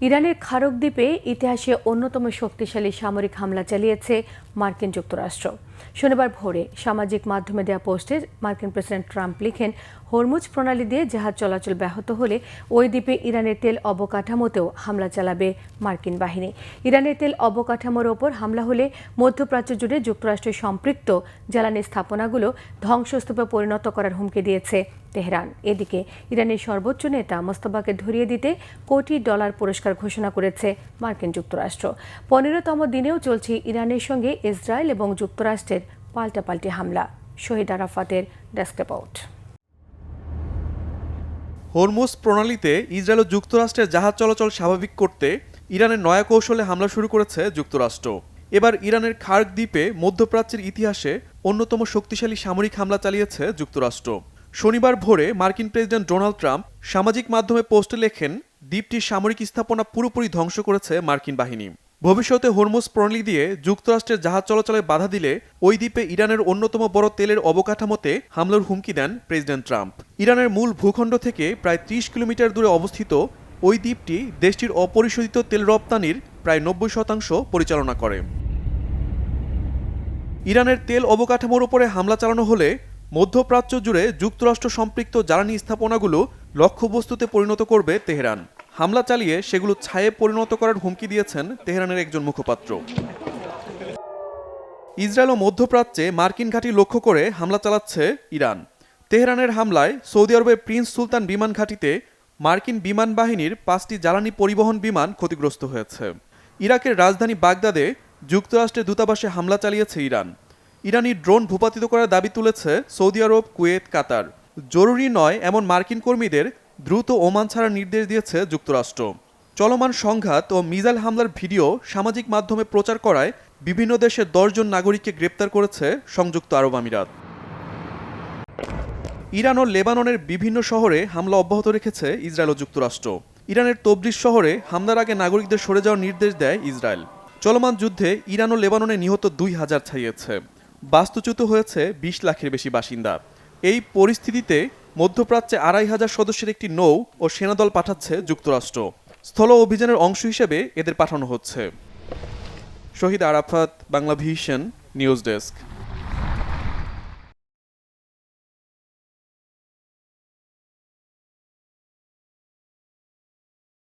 ইরানের খারক দ্বীপে ইতিহাসে অন্যতম শক্তিশালী সামরিক হামলা চালিয়েছে মার্কিন যুক্তরাষ্ট্র। শনিবার ভোরে সামাজিক মাধ্যমে দেওয়া পোস্টে মার্কিন প্রেসিডেন্ট ট্রাম্প লিখেন, হরমুজ প্রণালী দিয়ে জাহাজ চলাচল ব্যাহত হলে ওই দ্বীপে ইরানের তেল অবকাঠামোতেও হামলা চালাবে মার্কিন বাহিনী। ইরানের তেল অবকাঠামোর ওপর হামলা হলে মধ্যপ্রাচ্য জুড়ে যুক্তরাষ্ট্রের সম্পৃক্ত জ্বালানি স্থাপনাগুলো ধ্বংসস্তূপে পরিণত করার হুমকি দিয়েছে তেহরান। এদিকে ইরানের সর্বোচ্চ নেতা মোস্তফাকে ধরিয়ে দিতে কোটি ডলার পুরস্কার ঘোষণা করেছে মার্কিন যুক্তরাষ্ট্র। 15তম দিনেও চলছে ইরানের সঙ্গে ইসরায়েল এবং যুক্তরাষ্ট্রের পাল্টাপাল্টি হামলা। শহীদ আরাফাতের ডেস্ক রিপোর্ট। হরমুজ প্রণালীতে ইসরায়েল ও যুক্তরাষ্ট্রের জাহাজ চলাচল স্বাভাবিক করতে ইরানের নয়া কৌশলে হামলা শুরু করেছে যুক্তরাষ্ট্র। এবার ইরানের খার্ক দ্বীপে মধ্যপ্রাচ্যের ইতিহাসে অন্যতম শক্তিশালী সামরিক হামলা চালিয়েছে যুক্তরাষ্ট্র। শনিবার ভোরে মার্কিন প্রেসিডেন্ট ডোনাল্ড ট্রাম্প সামাজিক মাধ্যমে পোস্টে লেখেন, দ্বীপটির সামরিক স্থাপনা পুরোপুরি ধ্বংস করেছে মার্কিন বাহিনী। ভবিষ্যতে হরমুজ প্রণালী দিয়ে যুক্তরাষ্ট্রের জাহাজ চলাচলে বাধা দিলে ওই দ্বীপে ইরানের অন্যতম বড় তেলের অবকাঠামোতে হামলার হুমকি দেন প্রেসিডেন্ট ট্রাম্প। ইরানের মূল ভূখণ্ড থেকে প্রায় 30 কিলোমিটার দূরে অবস্থিত ওই দ্বীপটি দেশটির অপরিশোধিত তেল রপ্তানির প্রায় 90% পরিচালনা করে। ইরানের তেল অবকাঠামোর উপরে হামলা চালানো হলে মধ্যপ্রাচ্য জুড়ে যুক্তরাষ্ট্র সম্পৃক্ত জ্বালানি স্থাপনাগুলো লক্ষ্যবস্তুতে পরিণত করবে তেহরান। হামলা চালিয়ে সেগুলো ছায়ে পরিণত করার হুমকি দিয়েছেন তেহরানের একজন মুখপাত্র। ইসরায়েল ও মধ্যপ্রাচ্যে মার্কিন ঘাঁটি লক্ষ্য করে হামলা চালাচ্ছে ইরান। তেহরানের হামলায় সৌদি আরবের প্রিন্স সুলতান বিমান ঘাঁটিতে মার্কিন বিমান বাহিনীর 5টি জ্বালানি পরিবহন বিমান ক্ষতিগ্রস্ত হয়েছে। ইরাকের রাজধানী বাগদাদে যুক্তরাষ্ট্রের দূতাবাসে হামলা চালিয়েছে ইরান। ইরানি ড্রোন ভূপাতিত করার দাবি তুলেছে সৌদি আরব, কুয়েত, কাতার। জরুরি নয় এমন মার্কিন কর্মীদের দ্রুত ওমান ছাড়ার নির্দেশ দিয়েছে যুক্তরাষ্ট্র। চলমান সংঘাত ও মিসাইল হামলার ভিডিও সামাজিক মাধ্যমে প্রচার করায় বিভিন্ন দেশের 10 জন নাগরিককে গ্রেপ্তার করেছে সংযুক্ত আরব আমিরাত। ইরান ও লেবাননের বিভিন্ন শহরে হামলা অব্যাহত রেখেছে ইসরায়েল ও যুক্তরাষ্ট্র। ইরানের তবরিজ শহরে হামলার আগে নাগরিকদের সরে যাওয়ার নির্দেশ দেয় ইসরায়েল। চলমান যুদ্ধে ইরান ও লেবাননে নিহত 2000 ছাড়িয়েছে। বাস্তুচ্যুত হয়েছে 20 লাখের বেশি বাসিন্দা। এই পরিস্থিতিতে মধ্যপ্রাচ্যে 2500 সদস্যের একটি নৌ ও সেনাদল পাঠাচ্ছে যুক্তরাষ্ট্র। স্থল অভিযানের অংশ হিসেবে এদের পাঠানো হচ্ছে। Shahid Arafat, Bangla Vision, news desk.